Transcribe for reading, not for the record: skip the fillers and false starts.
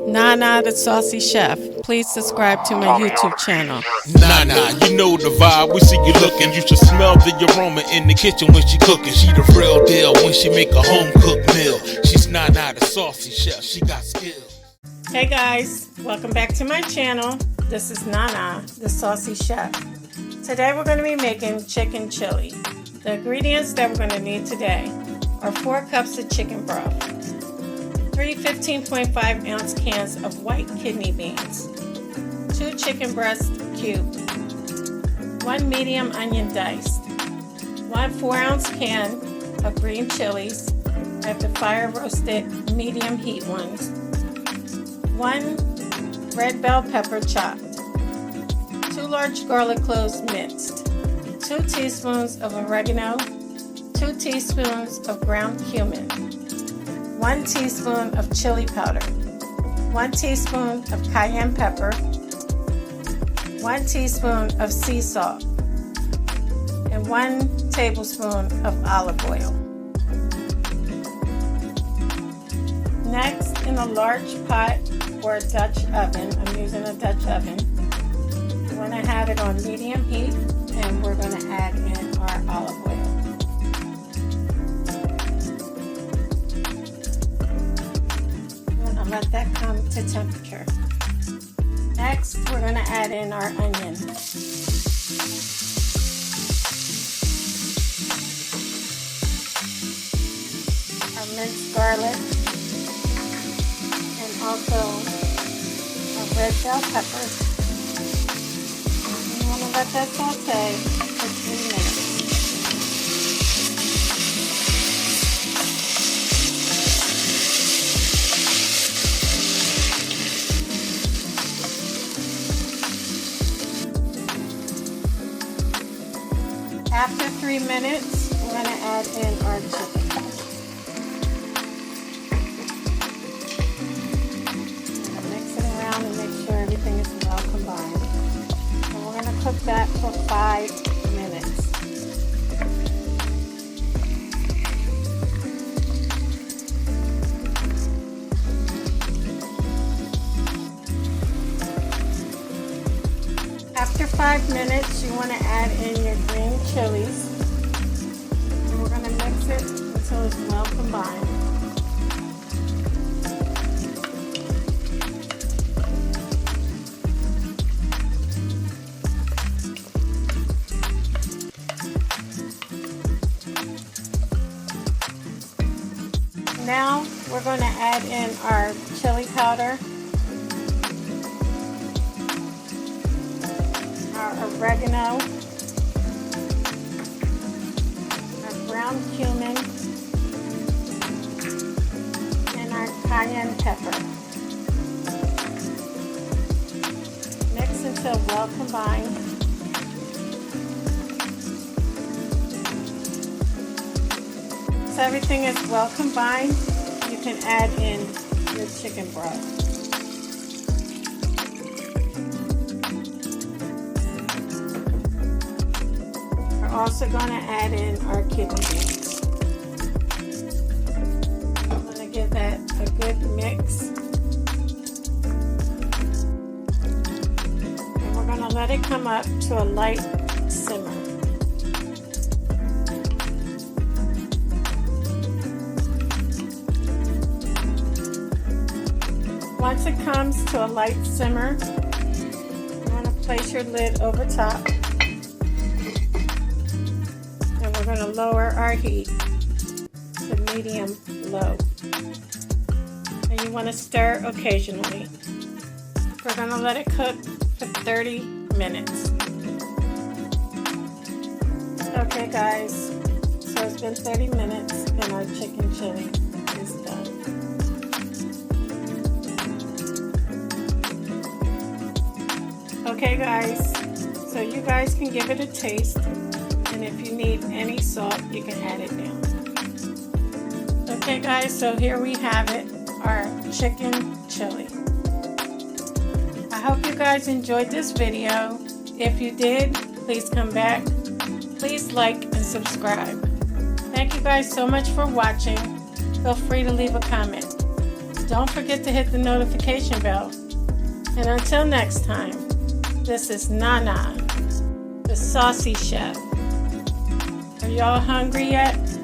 Nana the Saucy Chef. Please subscribe to my YouTube channel. Nana, you know the vibe, we see you looking. You should smell the aroma in the kitchen when she cooking. She the real deal when she make a home cooked meal. She's Nana the Saucy Chef, she got skills. Hey guys, welcome back to my channel. This is Nana the Saucy Chef. Today we're going to be making chicken chili. The ingredients that we're going to need today are 4 cups of chicken broth, 3 15.5 ounce cans of white kidney beans, 2 chicken breast cubed, 1 medium onion diced, 1 4-ounce can of green chilies. I have the fire roasted medium heat ones, 1 red bell pepper chopped, 2 large garlic cloves minced, 2 teaspoons of oregano, 2 teaspoons of ground cumin, 1 teaspoon of chili powder, 1 teaspoon of cayenne pepper, 1 teaspoon of sea salt, and 1 tablespoon of olive oil. Next, in a large pot or a Dutch oven, I'm using a Dutch oven, we're going to have it on medium heat and we're going to add in our olive oil. Let that come to temperature. Next, we're going to add in our onion. Our minced garlic, and also our red bell pepper. You want to let that saute for 3 minutes. After 3 minutes, we're going to add in our chicken. Mix it around and make sure everything is well combined. And we're going to cook that for 5 minutes. After 5 minutes, you want to add in your green chilies, and we're going to mix it until it's well combined. Now we're going to add in our chili powder, our oregano, our ground cumin, and our cayenne pepper. Mix until well combined. So everything is well combined, you can add in your chicken broth. Also going to add in our kidney beans. I'm going to give that a good mix. And we're going to let it come up to a light simmer. Once it comes to a light simmer, you want to place your lid over top. We're going to lower our heat to medium low. And you want to stir occasionally. We're going to let it cook for 30 minutes. Okay guys, so it's been 30 minutes and our chicken chili is done. Okay guys, so you guys can give it a taste. And if you need any salt, you can add it down. Okay guys, so here we have it, our chicken chili. I hope you guys enjoyed this video. If you did, please come back. Please like and subscribe. Thank you guys so much for watching. Feel free to leave a comment. Don't forget to hit the notification bell. And until next time, this is Nana, the Saucy Chef. Are y'all hungry yet?